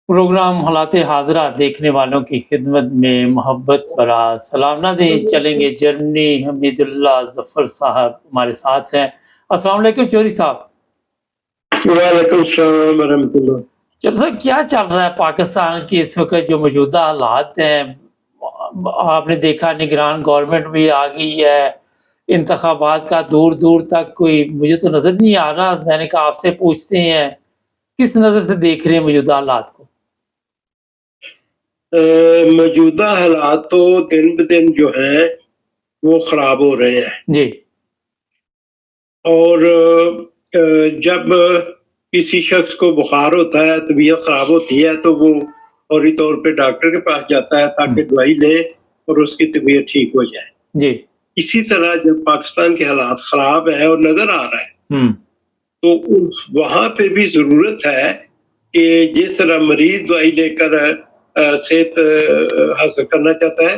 Programme हालात हाज़िरा देखने वालों की खिदमत में मोहब्बत भरा सलाम ना दें चलेंगे जर्मनी हमीदुल्लाह ज़फ़र साहब हमारे साथ हैं। अस्सलाम वालेकुम चौधरी साहब। वालेकुम सलाम वरहमतुल्लाह। चौधरी साहब क्या चल रहा है पाकिस्तान के इस वक़्त जो मौजूदा हालात हैं? आपने देखा निगरान गवर्नमेंट भी आ गई है, इंतखाबात का दूर-दूर तक कोई मुझे तो नज़र नहीं आ रहा। मैंने कहा आपसे पूछते हैं, किस नज़र से देख रहे हैं मौजूदा हालात को? मौजूदा हालात तो दिन-ब-दिन जो हैं, वो ख़राब हो रहे हैं। जी। और जब किसी शख़्स को बुखार होता है, तबीयत ख़राब होती है, तो वो फौरी तौर पे डॉक्टर के पास जाता है ताकि हुँ। दवाई ले और उसकी तबीयत ठीक हो जाए। जी। इसी तरह जब पाकिस्तान के हालात ख़राब है और नज़र आ रहा है, हुँ। तो उस वहाँ पे भी ज़रूरत है कि जिस तरह मरीज़ दवाई लेकर सेहत हासिल करना चाहता है,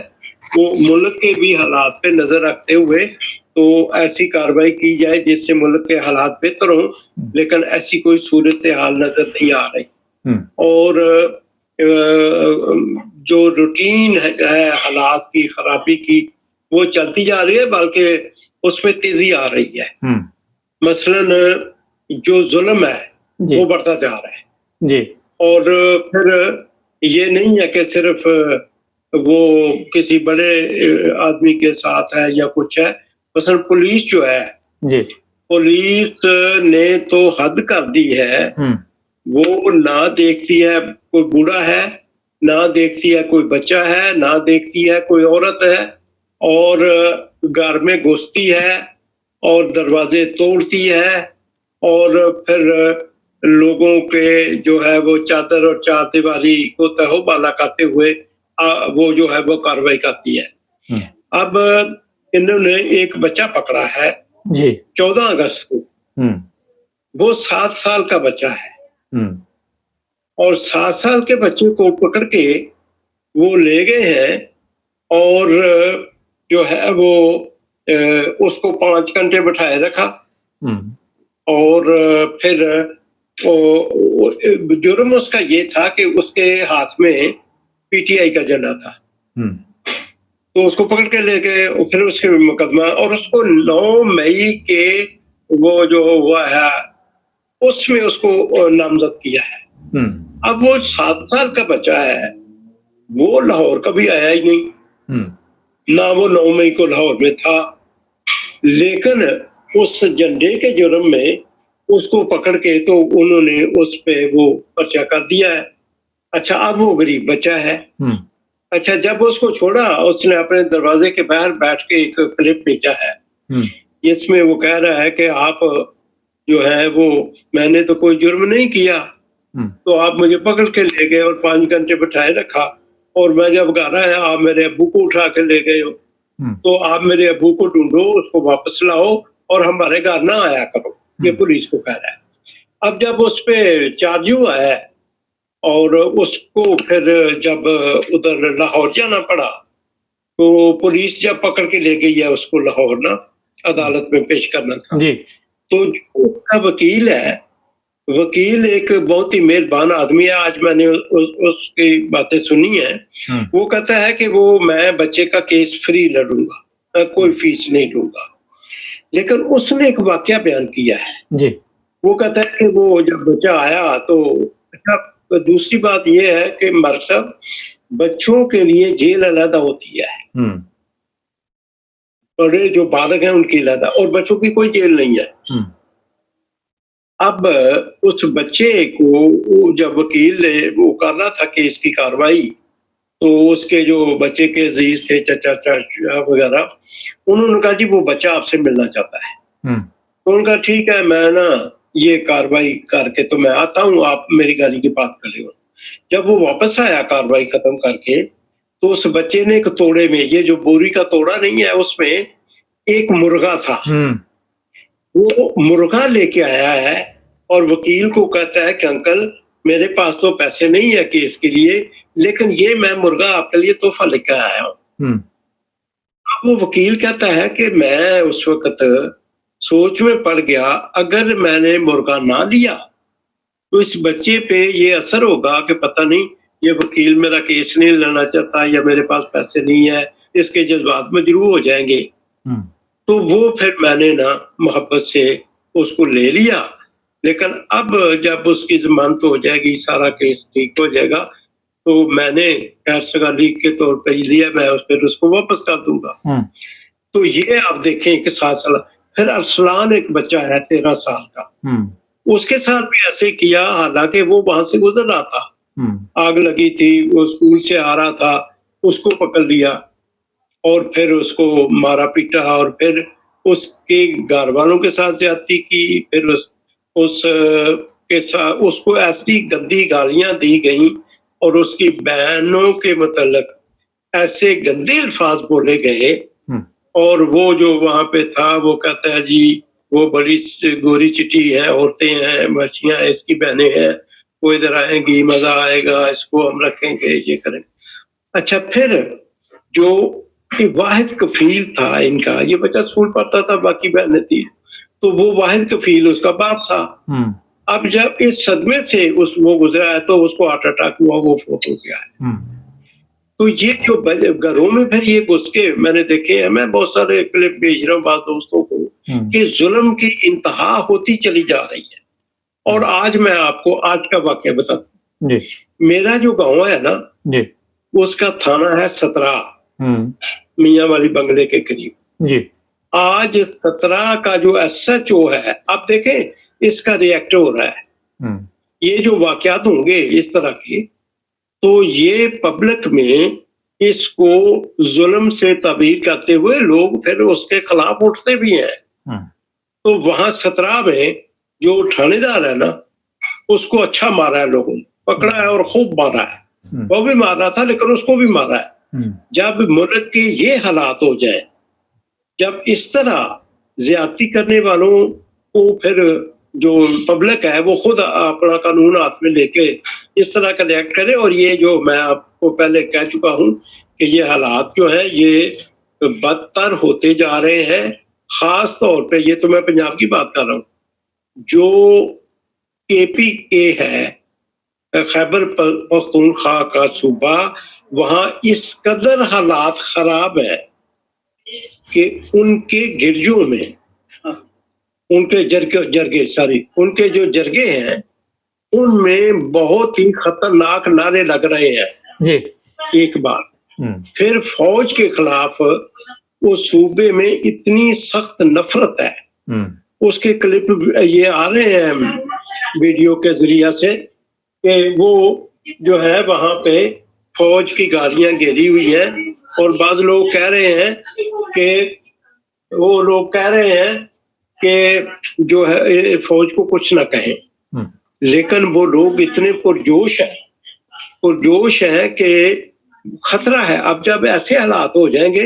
वो मुल्क के भी हालात पे नज़र रखते हुए तो ऐसी कार्रवाई की जाए जिससे मुल्क के हालात बेहतर हों, लेकिन ऐसी कोई सूरत-ए-हाल नज़र नहीं आ रही। हुँ। और जो रूटीन है हालात की खराबी की, वो चलती जा रही है बल्कि उसमें तेज़ी आ रही है। हुँ। मसलन जो ज़ुल्म है, जी। वो बढ़ता जा रहा है। जी। और फिर ये नहीं है कि सिर्फ़ वो किसी बड़े आदमी के साथ है या कुछ है। मसलन पुलिस जो है, जी। पुलिस ने तो हद कर दी है। हुँ। वो ना देखती है कोई बूढ़ा है, ना देखती है कोई बच्चा है, ना देखती है कोई औरत है और घर में घुसती है और दरवाज़े तोड़ती है और फिर लोगों के जो है वो चादर और चारदीवारी को तहोबाला करते हुए वो जो है वो कार्रवाई करती है। हुँ। अब इन्होंने एक बच्चा पकड़ा है जी। 14 अगस्त को। हुँ। वो 7 साल का बच्चा है हुँ। और 7 साल के बच्चे को पकड़ के वो ले गए हैं और जो है वो उसको 5 घंटे बिठाए रखा हुँ। और फिर वो जुर्म उसका ये था कि उसके हाथ में पीटीआई का झंडा था। हुँ। तो उसको पकड़ के ले गए और फिर उसके मुकदमा और उसको 9 मई के वो जो हुआ है, उसमें उसको नामज़द किया है। हुँ। अब वो 7 साल का बच्चा है, वो लाहौर कभी आया ही नहीं, हुँ। ना वो 9 मई को लाहौर में था, लेकिन उस झंडे के जुर्म में उसको पकड़ के तो उन्होंने उस पे वो पर्चा कर दिया है। अच्छा, अब वो गरीब बच्चा है। हुँ। अच्छा, जब उसको छोड़ा, उसने अपने दरवाज़े के बाहर बैठ के एक क्लिप भेजा है, हुँ। जिसमें वो कह रहा है कि आप जो है वो मैंने तो कोई जुर्म नहीं किया, हुँ। तो आप मुझे पकड़ के ले गए और 5 घंटे बिठाए रखा और मैं जब घर आया आप मेरे अब्बू को उठा के ले गए हो, हुँ। तो आप मेरे अब्बू को ढूँढो, उसको वापस लाओ और हमारे घर ना आया करो। ये हुँ। पुलिस को कह रहा है। अब जब उस पे चार्ज हुआ है और उसको फिर जब उधर लाहौर जाना पड़ा, तो पुलिस जब पकड़ के ले गई है उसको लाहौर ना, अदालत में पेश करना था। जी। तो जो उसका वकील है, वकील एक बहुत ही मेहरबान आदमी है, आज मैंने उसकी बातें सुनी हैं। हुँ। वो कहता है कि वो मैं बच्चे का केस फ्री लड़ूँगा, मैं कोई फीस नहीं लूँगा। लेकिन उसने एक वाकया बयान किया है। जी। वो कहता है कि वो जब बच्चा आया तो अच्छा, दूसरी बात ये है कि मर्ग साहब, बच्चों के लिए जेल अलग होती है। हुँ। बड़े जो बालक हैं उनकी अलग और बच्चों की कोई जेल नहीं है। हुँ। अब उस बच्चे को वो जब वकील ने वो कर रहा था केस की कार्रवाई, तो उसके जो बच्चे के अज़ीज़ थे, चचा, चाचा वगैरह, उन्होंने कहा जी वो बच्चा आपसे मिलना चाहता है। हुँ। तो उन्होंने कहा ठीक है, मैं ना ये कार्रवाई करके तो मैं आता हूँ, आप मेरी गाड़ी के पास खड़े हो। जब वो वापस आया कार्रवाई खत्म करके, तो उस बच्चे ने एक तोड़े में, ये जो बोरी का तोड़ा नहीं है, उसमें एक मुर्गा था। हुँ। वो मुर्गा लेके आया है और वकील को कहता है कि अंकल, मेरे पास तो पैसे नहीं है केस के लिए, लेकिन ये मैं मुर्गा आपके लिए तोहफ़ा लेकर आया हूँ। हुँ। अब वो वकील कहता है कि मैं उस वक़्त सोच में पड़ गया, अगर मैंने मुर्गा ना लिया, तो इस बच्चे पे ये असर होगा कि पता नहीं ये वकील मेरा केस नहीं लड़ना चाहता या मेरे पास पैसे नहीं है, इसके जज्बात मजरूह हो जाएंगे। तो वो फिर मैंने ना मोहब्बत से उसको ले लिया, लेकिन अब जब उसकी जमानत हो जाएगी, सारा केस ठीक हो जाएगा, तो मैंने खैर सगाली के तौर पर ही लिया, मैं फिर उसको वापस कर दूंगा। तो ये आप देखें कि 7 साल। फिर अरसलान एक बच्चा है 13 साल का, उसके साथ भी ऐसे किया, हालांकि वो वहां से गुजर रहा था, आग लगी थी, वो स्कूल से आ रहा था, उसको पकड़ लिया और फिर उसको मारा पीटा और फिर उसके घर वालों के साथ ज्यादती की, फिर उस के साथ उसको ऐसी गंदी गालियां दी गई और उसकी बहनों के मतलब ऐसे गंदे अल्फाज बोले गए। और वो जो वहां पे था वो कहता है जी वो बड़ी गोरी चिट्टी है, औरतें हैं, मच्छियां हैं, इसकी बहनें हैं, वो इधर आएंगी, मजा आएगा, इसको हम रखेंगे, ये करेंगे। अच्छा, फिर जो वाहिद कफील था इनका, ये बच्चा स्कूल पढ़ता था, बाकी बहनें थी, तो वो वाहिद कफील उसका बाप था। अब जब इस सदमे से वो गुजरा है तो उसको हार्ट अटैक हुआ, वो फोट हो गया है। तो ये जो घरों में फिर ये घुस के मैंने देखे हैं, मैं बहुत सारे क्लिप भेज रहा हूँ बात दोस्तों को, कि जुल्म की इंतहा होती चली जा रही है। और आज मैं आपको आज का वाकया बताता हूँ। मेरा जो गांव है ना, उसका थाना है 17, मियाँ वाली बंगले के करीब। आज 17 का जो SHO है, आप देखें इसका रिएक्ट हो रहा है। ये जो वाकयात होंगे इस तरह के, तो ये पब्लिक में इसको जुल्म से ताबीर करते हुए लोग फिर उसके खिलाफ उठते भी हैं। तो वहां 17 में जो थानेदार है ना, उसको अच्छा मारा है लोगों ने, पकड़ा है और खूब मारा है। वो भी मार रहा था लेकिन उसको भी मारा है। जब मुल्क के ये हालात हो जाए, जब इस तरह ज्यादती करने वालों को फिर जो पब्लिक है वो खुद अपना कानून हाथ में लेके इस तरह का रिएक्ट करे। और ये जो मैं आपको पहले कह चुका हूं कि ये हालात जो है ये बदतर होते जा रहे हैं। खास तौर पे ये तो मैं पंजाब की बात कर रहा हूँ, जो KPK है, खैबर पख्तूनख्वा का सूबा, वहां इस कदर हालात खराब है कि उनके गिरजों में उनके उनके जो जरगे हैं उनमें बहुत ही खतरनाक नारे लग रहे हैं। एक बार फिर फौज के खिलाफ वो सूबे में इतनी सख्त नफरत है, उसके क्लिप ये आ रहे हैं वीडियो के जरिया से कि वो जो है वहां पे फौज की गाड़ियां घेरी हुई हैं और बाद लोग कह रहे हैं कि जो है फौज को कुछ ना कहें। लेकिन वो लोग इतने पुरजोश हैं कि खतरा है। अब जब ऐसे हालात हो जाएंगे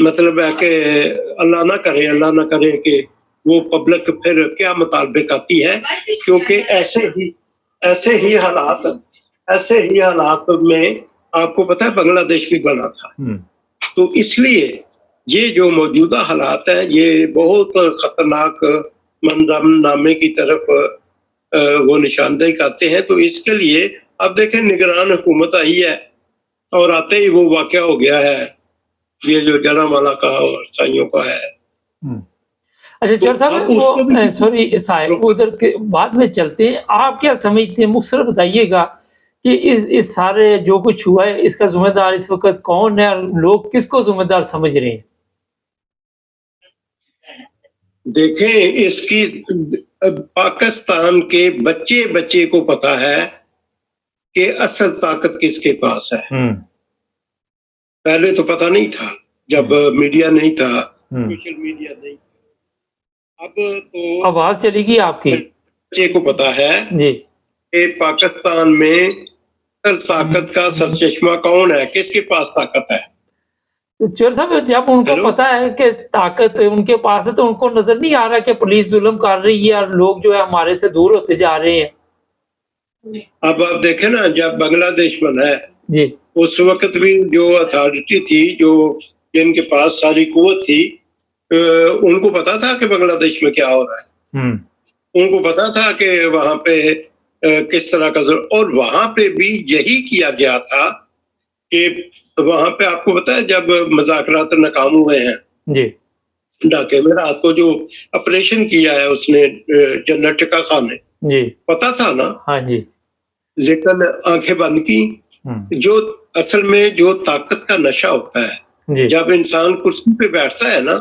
मतलब है कि अल्लाह ना करे कि वो पब्लिक फिर क्या मुतालबे आती है, क्योंकि ऐसे ही हालात में आपको पता है बांग्लादेश भी बना था। तो इसलिए ये जो मौजूदा हालात हैं ये बहुत खतरनाक मंजरनामे की तरफ वो निशानदेही करते हैं। तो इसके लिए अब देखें निगरान हुकूमत आई है और आते ही वो वाकया हो गया है, ये जो जलियांवाला का और ईसाइयों का है। अच्छा चौर साहब, वो सॉरी साहिब, उधर के बाद में चलते हैं। आप क्या समझते हैं, मुख्तसर बताइएगा कि इस सारे जो कुछ हुआ है इसका जिम्मेदार इस वक्त कौन है और लोग किसको जिम्मेदार समझ रहे हैं? देखें, इसकी पाकिस्तान के बच्चे को पता है कि असल ताकत किसके पास है। पहले तो पता नहीं था, जब मीडिया नहीं था, सोशल मीडिया नहीं था। अब तो आवाज चलेगी आपकी। बच्चे को पता है कि पाकिस्तान में असल ताकत का सरचश्मा कौन है, किसके पास ताकत है। चोर साहब, जब उनको पता है कि ताकत उनके पास है तो उनको नजर नहीं आ रहा कि पुलिस जुल्म कर रही है और लोग जो है हमारे से दूर होते जा रहे हैं। अब आप देखें ना, जब बांग्लादेश बना है उस वक्त भी जो अथॉरिटी थी, जो जिनके पास सारी कुव्वत थी, उनको पता था कि बांग्लादेश में क्या हो रहा है। उनको पता था कि वहां पे किस तरह का और वहां पे भी यही किया गया था कि वहां पे आपको पता है जब मुज़ाकरात नाकाम हुए हैं जी, ढाके में रात को जो ऑपरेशन किया है उसने जनरल टिक्का खान ने, जी, पता था ना, हाँ जी, लेकिन आंखें बंद की। जो असल में जो ताकत का नशा होता है, जी, जब इंसान कुर्सी पे बैठता है ना,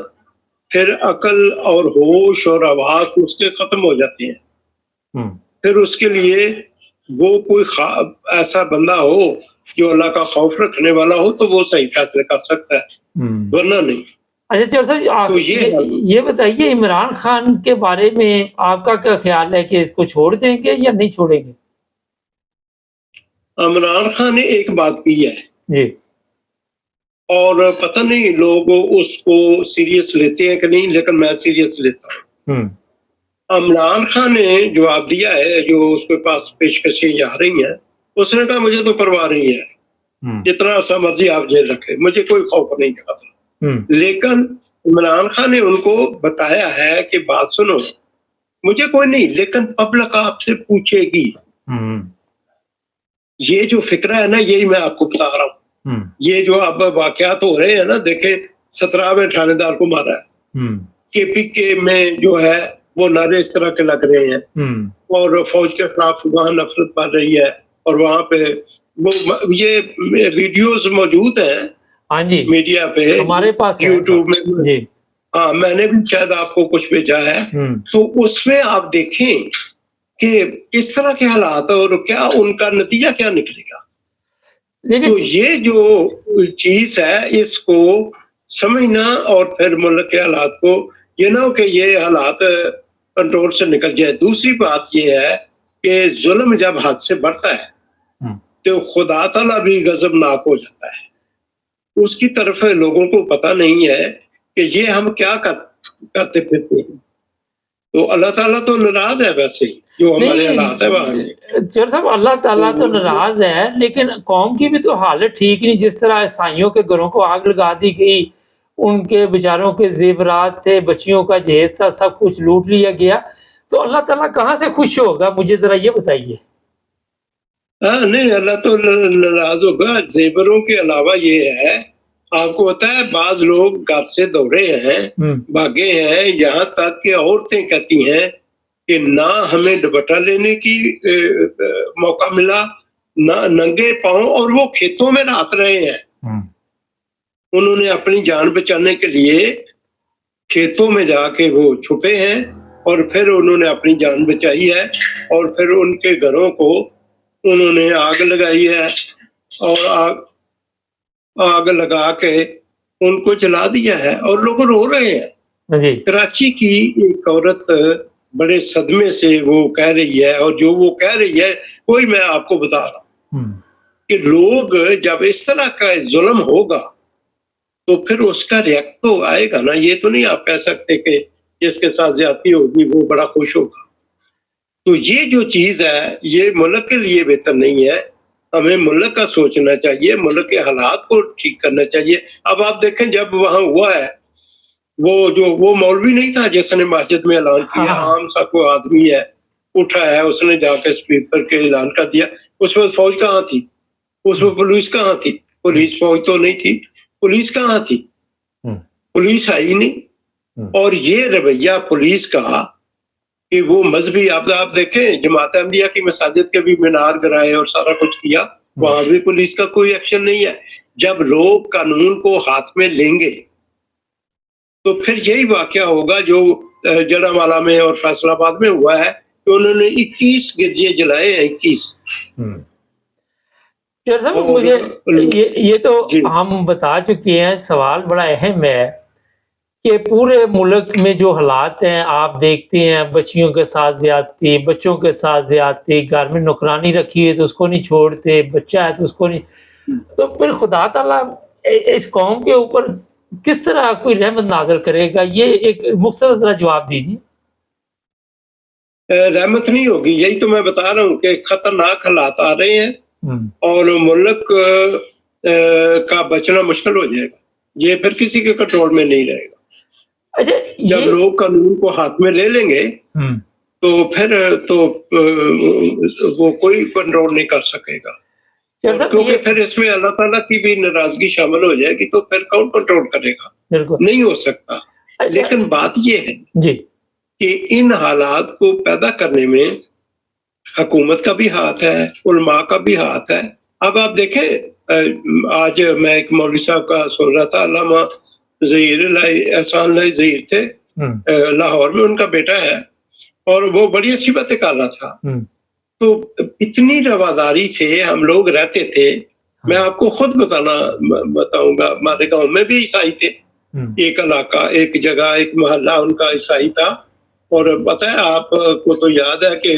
फिर अकल और होश और आवाज उसके खत्म हो जाती है। हुँ, फिर उसके लिए वो कोई ऐसा बंदा हो जो अल्लाह का खौफ रखने वाला हो तो वो सही फैसले कर सकता है, हुँ। वरना नहीं। अच्छा चौधरी साहब तो ये ये बताइए इमरान खान के बारे में आपका क्या ख़्याल है कि इसको छोड़ देंगे या नहीं छोड़ेंगे? इमरान खान ने एक बात की है जी, और पता नहीं लोग उसको सीरियस लेते हैं कि नहीं, लेकिन मैं सीरियस लेता हूँ। हुँ, इमरान खान ने जवाब दिया है जो उसके पास पेशकशें आ रही हैं, उसने कहा मुझे तो परवाह नहीं है, हुँ, जितना सा मर्जी आप जेल रखें, मुझे कोई खौफ नहीं है खतरा। हुँ, लेकिन इमरान खान ने उनको बताया है कि बात सुनो, मुझे कोई नहीं, लेकिन पब्लिक आपसे पूछेगी। हुँ, ये जो फ़िक्र है ना, यही मैं आपको बता रहा हूँ। हुँ, ये जो अब वाक़यात हो रहे हैं ना, देखें 17वें थानेदार को मारा है। हुँ, केपीके में जो है वो नारे इस तरह के लग रहे हैं हुँ, और फ़ौज के खिलाफ वहाँ नफ़रत बढ़ रही है और वहाँ पे वो ये वीडियोज़ मौजूद हैं हाँ जी, मीडिया पे, हमारे पास है यूट्यूब सब। में। जी, हाँ, मैंने भी शायद आपको कुछ भेजा है। हुँ, तो उसमें आप देखें कि किस तरह के हालात और क्या उनका नतीजा क्या निकलेगा। लेकिन तो ये जो चीज़ है इसको समझना और फिर मुल्क के हालात को ये ना हो कि ये हालात कंट्रोल से निकल जाए। दूसरी बात ये है कि ज़ुल्म जब हद से बढ़ता है हुँ, तो खुदा ताला भी गज़बनाक हो जाता है। उसकी तरफ लोगों को पता नहीं है कि ये हम क्या करते फिरते हैं। तो अल्लाह ताला तो नाराज़ है वैसे ही, जो हमारे हालात है वहाँ नहीं, के। चौधरी साहब अल्लाह ताला तो तो नाराज़ है, लेकिन कौम की भी तो हालत ठीक नहीं, जिस तरह ईसाइयों के घरों को आग लगा दी गई, उनके बेचारों के ज़ेवरात थे, बच्चियों का जहेज़ था, सब कुछ लूट लिया गया, तो अल्लाह ताला कहाँ से खुश होगा? मुझे ज़रा ये बताइए? हाँ, नहीं अल्लाह तो नाराज़ होगा। ज़ेवरों के अलावा ये है, आपको पता है बाज़ लोग घर से दौड़े हैं, हुँ, भागे हैं, यहाँ तक कि औरतें कहती हैं कि ना हमें दुपट्टा लेने की मौका मिला, ना नंगे पाँव, और वो खेतों में रात रहे हैं। हुँ, उन्होंने अपनी जान बचाने के लिए खेतों में जाके वो छुपे हैं और फिर उन्होंने अपनी जान बचाई है और फिर उनके घरों को उन्होंने आग लगाई है और आग आग लगा के उनको जला दिया है और लोग रो रहे हैं। हाँ जी, कराची की एक औरत बड़े सदमे से वो कह रही है और जो वो कह रही है वही मैं आपको बता रहा हूँ हुँ, कि लोग जब इस तरह का जुल्म होगा तो फिर उसका रिएक्ट तो आएगा ना। ये तो नहीं आप कह सकते कि जिसके साथ ज्यादती होगी वो बड़ा खुश होगा। तो ये जो चीज है ये मुल्क के लिए बेहतर नहीं है। हमें मुल्क का सोचना चाहिए, मुल्क के हालात को ठीक करना चाहिए। अब आप देखें जब वहां हुआ है वो मौलवी नहीं था जिसने मस्जिद में ऐलान हाँ, किया, हाँ, आम सा कोई आदमी है उठा है, उसने जाके स्पीकर के ऐलान कर दिया। उसमें फौज कहाँ थी, हुँ, उसमें पुलिस कहाँ थी? हुँ, पुलिस फौज तो नहीं थी, पुलिस कहाँ थी? हुँ, पुलिस आई ही नहीं। हुँ, और ये रवैया पुलिस का कि वो मजहबी आप देखें जमात अहमदिया की मसाजिद के भी मीनार गिराए और सारा कुछ किया, हुँ, वहां भी पुलिस का कोई एक्शन नहीं है। जब लोग कानून को हाथ में लेंगे तो फिर यही वाकया होगा जो जड़ावाला में और फैसलाबाद में हुआ है कि उन्होंने 21 गिरजे जलाए हैं, 21। हुँ। चौधरी साहब और मुझे ये तो जी हम बता चुके हैं, सवाल बड़ा अहम है कि पूरे मुल्क में जो हालात हैं, आप देखते हैं बच्चियों के साथ ज़्यादती, बच्चों के साथ ज़्यादती, घर में नौकरानी रखी है तो उसको नहीं छोड़ते, बच्चा है तो उसको नहीं, तो फिर खुदा ताला इस कौम के ऊपर किस तरह कोई रहमत नाज़िल करेगा? ये एक मुख्तसर ज़रा जवाब दीजिए। रहमत नहीं होगी, यही तो मैं बता रहा हूँ कि खतरनाक हालात आ रहे हैं हुँ, और मुल्क का बचना मुश्किल हो जाएगा। ये फिर किसी के कंट्रोल में नहीं रहेगा। अच्छा जब ये लोग कानून को हाथ में ले लेंगे हुँ, तो फिर तो वो कोई कंट्रोल नहीं कर सकेगा। चल और साहब क्योंकि ये फिर इसमें अल्लाह ताला की भी नाराजगी शामिल हो जाएगी, तो फिर कौन कंट्रोल करेगा? बिल्कुल। नहीं हो सकता। अच्छा लेकिन बात ये है जी, कि इन हालात को पैदा करने में हुकूमत का भी हाथ है, उलमा का भी हाथ है। अब आप देखें, आज मैं एक मौलवी साहब का सुन रहा था, अल्लामा एहसान लाई ज़हीर थे, हुँ, लाहौर में उनका बेटा है, और वो बड़ी अच्छी बातें कर रहा था। हुँ, तो इतनी रवादारी से हम लोग रहते थे। मैं हाँ, आपको खुद बताऊँगा, हमारे गाँव में भी ईसाई थे। हुँ, एक इलाका, एक जगह, एक मोहल्ला उनका ईसाई था। और पता है आपको तो याद है कि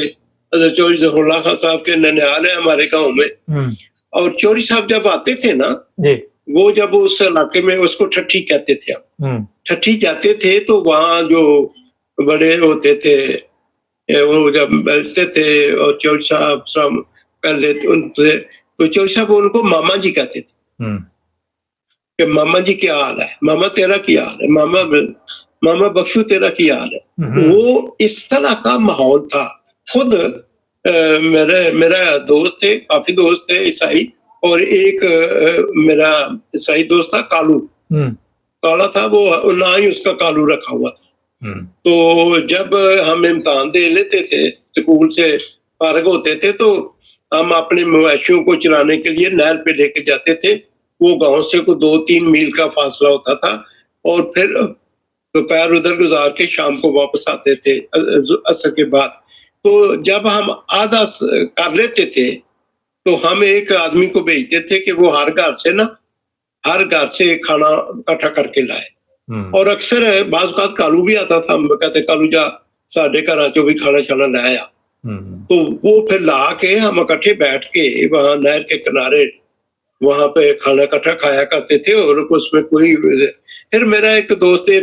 हज़रत चौधरी ज़फ़रुल्लाह खां साहब के ननिहाल है हमारे गाँव में। हुँ, और चौधरी साहब जब आते थे ना, जी, वो जब उस इलाके में, उसको ठट्ठी कहते थे हम। हुँ, ठट्ठी जाते थे तो वहाँ जो बड़े होते थे, वो जब बैठते थे और चौधरी साहब सलाम कर लेते उनसे, तो चौधरी साहब उनको मामा जी कहते थे हुँ, कि मामा जी क्या हाल है? मामा तेरा क्या हाल है? मामा बख्शू तेरा क्या हाल है? हुँ, वो इस तरह का माहौल था। खुद मेरा दोस्त थे, काफ़ी दोस्त थे ईसाई, और एक मेरा ईसाई दोस्त था कालू। हुँ, काला था वो, ना ही उसका कालू रखा हुआ था। हुँ, तो जब हम इम्तिहान दे लेते थे, स्कूल से फारिग होते थे, तो हम अपने मवेशियों को चराने के लिए नहर पे लेके जाते थे। वो गाँव से कोई 2-3 मील का फासला होता था, और फिर दोपहर उधर गुज़ार के शाम को वापस आते थे असर के बाद। तो जब हम आधा कर लेते थे, तो हम एक आदमी को भेजते थे कि वो हर घर से खाना इकट्ठा करके लाए। हुँ, और अक्सर बाज़ औक़ात कालू भी आता था, हम कहते कालू जा साडे घरां चों भी खाना शाना लै आ। हुँ, तो वो फिर ला के हम इकट्ठे बैठ के वहाँ नहर के किनारे वहाँ पे खाना इकट्ठा खाया करते थे, और उसमें कोई फिर मेरा एक दोस्त है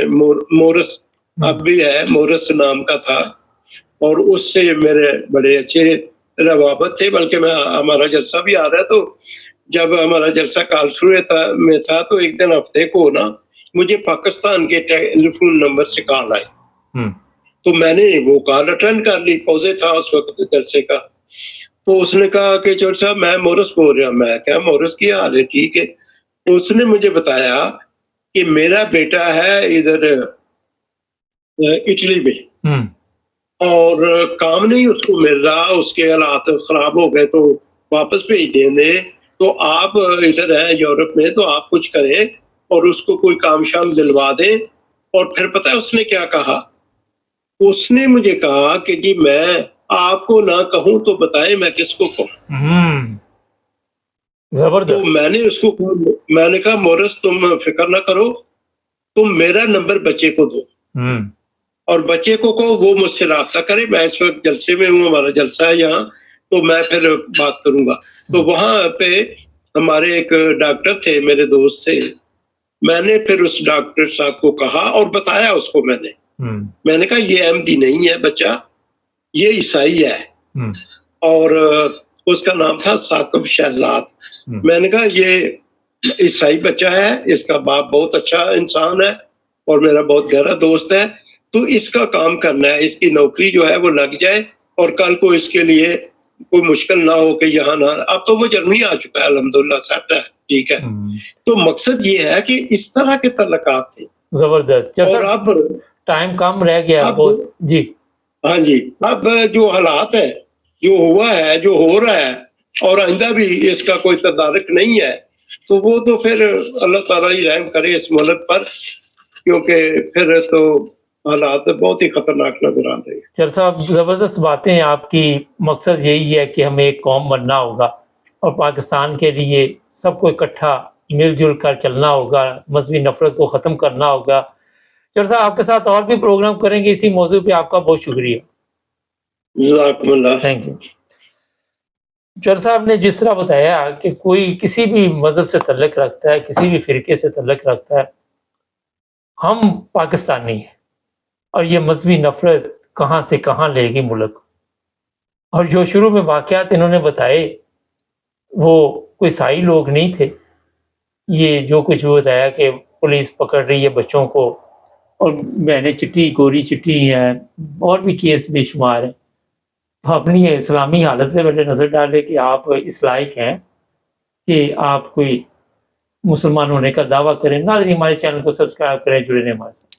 मोरस, हुँ, अब भी है, मोरस नाम का था, और उससे मेरे बड़े अच्छे रवाबत थे। बल्कि मैं हमारा जलसा भी आ रहा है, तो जब हमारा जलसा कालसुए था, तो एक दिन हफ्ते को ना मुझे पाकिस्तान के टेलीफोन नंबर से कॉल आई। हुँ, तो मैंने वो कॉल अटेंड कर ली, पौधे था उस वक्त जलसे का। तो उसने कहा कि चौधरी साहब मैं मोरस बोल रहा हूँ। मैं क्या मोरस की हाल है? ठीक है। तो उसने मुझे बताया कि मेरा बेटा है इधर इटली में, हुँ, और काम नहीं उसको मिल रहा, उसके हालात खराब हो गए, तो वापस भेज देंगे। तो आप इधर हैं यूरोप में, तो आप कुछ करें और उसको कोई काम शाम दिलवा दें। और फिर पता है उसने क्या कहा? उसने मुझे कहा कि जी मैं आपको ना कहूँ तो बताएं मैं किसको कहूँ? हुँ, तो ज़बरदस्त। मैंने कहा मोरस तुम फिक्र ना करो, तुम मेरा नंबर बच्चे को दो, हुँ, और बच्चे को कहो वो मुझसे राब्ता करे। मैं इस वक्त जलसे में हूँ, हमारा जलसा है यहाँ, तो मैं फिर बात करूंगा। तो हुँ, वहां पे हमारे एक डॉक्टर थे, मेरे दोस्त थे। मैंने फिर उस डॉक्टर साहब को कहा और बताया उसको। हुँ, मैंने कहा ये अहमदी नहीं है बच्चा, ये ईसाई है। हुँ, और उसका नाम था साकिब शहजाद। हुँ, मैंने कहा ये ईसाई बच्चा है, इसका बाप बहुत अच्छा इंसान है और मेरा बहुत गहरा दोस्त है, तो इसका काम करना है, इसकी नौकरी जो है वो लग जाए, और कल को इसके लिए कोई मुश्किल ना हो कि यहाँ ना। अब तो वो जर्मनी आ चुका है, अल्हम्दुलिल्लाह सेट है, ठीक है। हुँ, तो मकसद ये है कि इस तरह के तल्लुकात थे। ज़बरदस्त। चल और साहब टाइम कम रह गया अब बहुत। जी, हाँ जी, अब जो हालात है, जो हुआ है, जो हो रहा है, और आइंदा भी इसका कोई तदारक नहीं है, तो वो तो फिर अल्लाह ताला ही रहम करे इस मुल्क पर, क्योंकि फिर तो हालात बहुत ही खतरनाक नज़र आ रहे हैं। चल साहब ज़बरदस्त बातें हैं आपकी। मकसद यही है कि हमें एक कौम बनना होगा और पाकिस्तान के लिए सबको इकट्ठा मिल-जुल कर चलना होगा, मज़हबी नफ़रत को ख़त्म करना होगा। चल साहब आपके साथ और भी प्रोग्राम करेंगे इसी मौज़ू पे। आपका बहुत शुक्रिया। जज़ाकमुल्लाह। Thank you. चर साहब ने जिस तरह बताया कि कोई किसी भी मज़हब से तल्लुक़ रखता है, किसी भी फ़िरके से तल्लुक़ रखता है, हम पाकिस्तानी हैं और ये मज़हबी नफ़रत कहाँ से कहाँ ले गई मुल्क। और जो शुरू में वाक़यात इन्होंने बताए, वो कोई ईसाई लोग नहीं थे। ये जो कुछ वो बताया कि पुलिस पकड़ रही है बच्चों को, और बहनें चिट्टी, गोरी चिट्टी हैं, और भी केस बेशुमार हैं। तो अपनी इस्लामी हालत पे पहले नज़र डालें कि आप इस लायक हैं कि आप कोई मुसलमान होने का दावा करें। नाज़रीन, हमारे चैनल को सब्सक्राइब करें, जुड़े रहें हमारे साथ।